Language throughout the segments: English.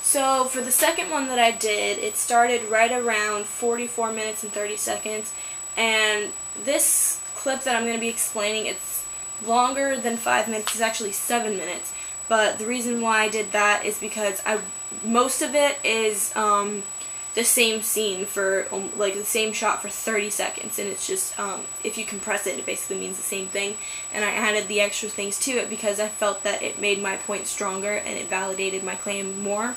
So for the second one that I did, it started right around 44 minutes and 30 seconds, and this clip that I'm going to be explaining, it's longer than 5 minutes. It's actually 7 minutes, but the reason why I did that is because most of it is the same scene for like the same shot for 30 seconds, and it's just if you compress it, it basically means the same thing, and I added the extra things to it because I felt that it made my point stronger and it validated my claim more.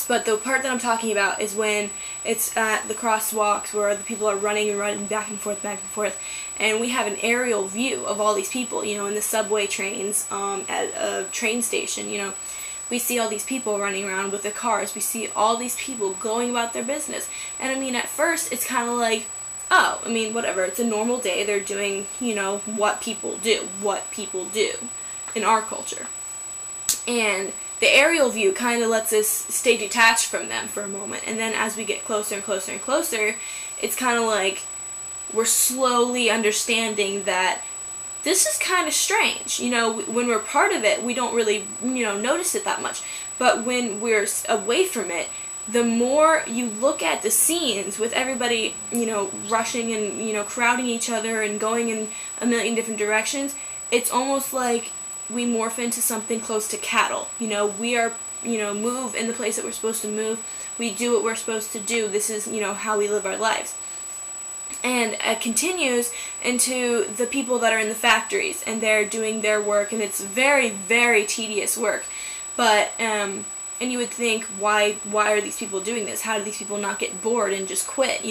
But the part that I'm talking about is when it's at the crosswalks where the people are running and running back and forth, and we have an aerial view of all these people, in the subway trains, at a train station, we see all these people running around with their cars. We see all these people going about their business. And I mean, at first, it's kind of like, oh, I mean, whatever. It's a normal day. They're doing, what people do in our culture. And the aerial view kind of lets us stay detached from them for a moment. And then as we get closer and closer and closer, it's kind of like we're slowly understanding that this is kind of strange. When we're part of it, we don't really, notice it that much. But when we're away from it, the more you look at the scenes with everybody, rushing and, crowding each other and going in a million different directions, it's almost like we morph into something close to cattle. We are, move in the place that we're supposed to move. We do what we're supposed to do. This is, how we live our lives. And it continues into the people that are in the factories, and they're doing their work, and it's very, very tedious work. But, and you would think, why are these people doing this? How do these people not get bored and just quit,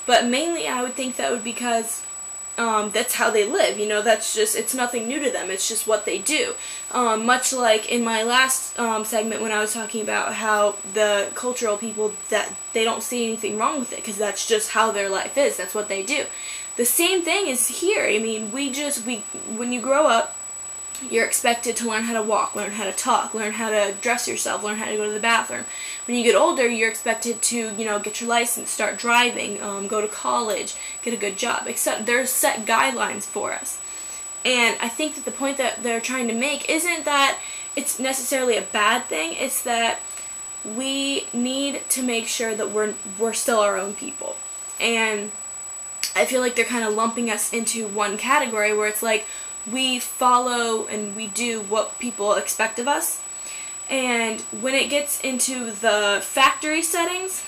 But mainly I would think that would be because that's how they live, that's just, it's nothing new to them, it's just what they do. Much like in my last segment when I was talking about how the cultural people, that they don't see anything wrong with it because that's just how their life is, that's what they do. The same thing is here. I mean, when you grow up, you're expected to learn how to walk, learn how to talk, learn how to dress yourself, learn how to go to the bathroom. When you get older, you're expected to, get your license, start driving, go to college, get a good job. Except there's set guidelines for us. And I think that the point that they're trying to make isn't that it's necessarily a bad thing, it's that we need to make sure that we're still our own people. And I feel like they're kind of lumping us into one category where it's like, we follow and we do what people expect of us. And when it gets into the factory settings,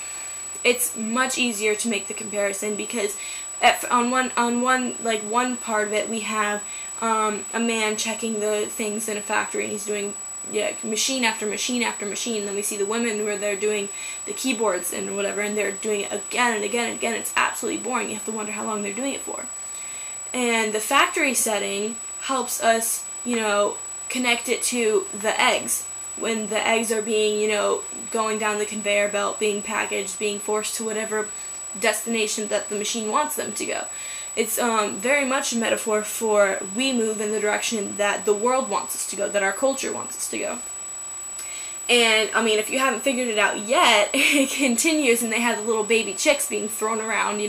it's much easier to make the comparison because on one part of it we have a man checking the things in a factory, and he's doing machine after machine after machine. And then we see the women where they're doing the keyboards and whatever, and they're doing it again and again and again. It's absolutely boring. You have to wonder how long they're doing it for. And the factory setting helps us, connect it to the eggs. When the eggs are being, going down the conveyor belt, being packaged, being forced to whatever destination that the machine wants them to go. It's very much a metaphor for we move in the direction that the world wants us to go, that our culture wants us to go. And, I mean, if you haven't figured it out yet, it continues, and they have the little baby chicks being thrown around,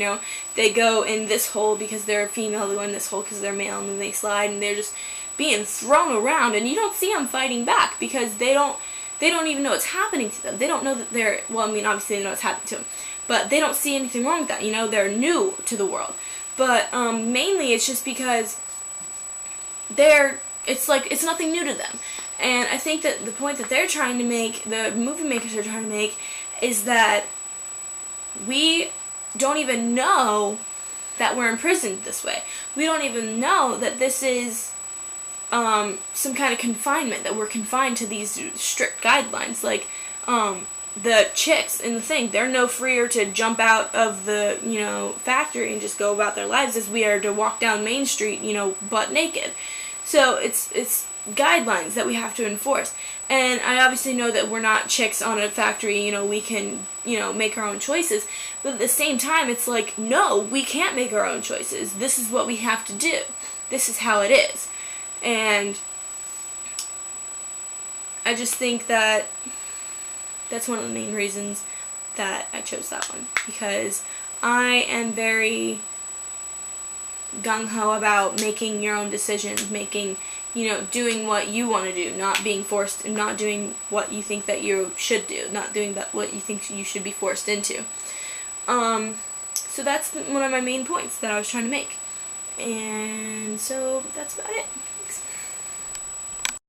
They go in this hole because they're female, they go in this hole because they're male, and then they slide, and they're just being thrown around, and you don't see them fighting back because they don't even know what's happening to them. They don't know that they're, well, I mean, obviously they know what's happening to them, but they don't see anything wrong with that, They're new to the world. But, mainly it's just because it's nothing new to them. And I think that the point that they're trying to make, the movie makers are trying to make, is that we don't even know that we're imprisoned this way. We don't even know that this is some kind of confinement, that we're confined to these strict guidelines. Like, the chicks in the thing, they're no freer to jump out of the, factory and just go about their lives as we are to walk down Main Street, butt naked. So it's guidelines that we have to enforce. And I obviously know that we're not chicks on a factory, we can, make our own choices. But at the same time, it's like, no, we can't make our own choices. This is what we have to do. This is how it is. And I just think that that's one of the main reasons that I chose that one. Because I am very gung-ho about making your own decisions, making, you know, doing what you want to do, not being forced, and not doing what you think that you should do, not doing what you think you should be forced into. So that's one of my main points that I was trying to make. And so that's about it.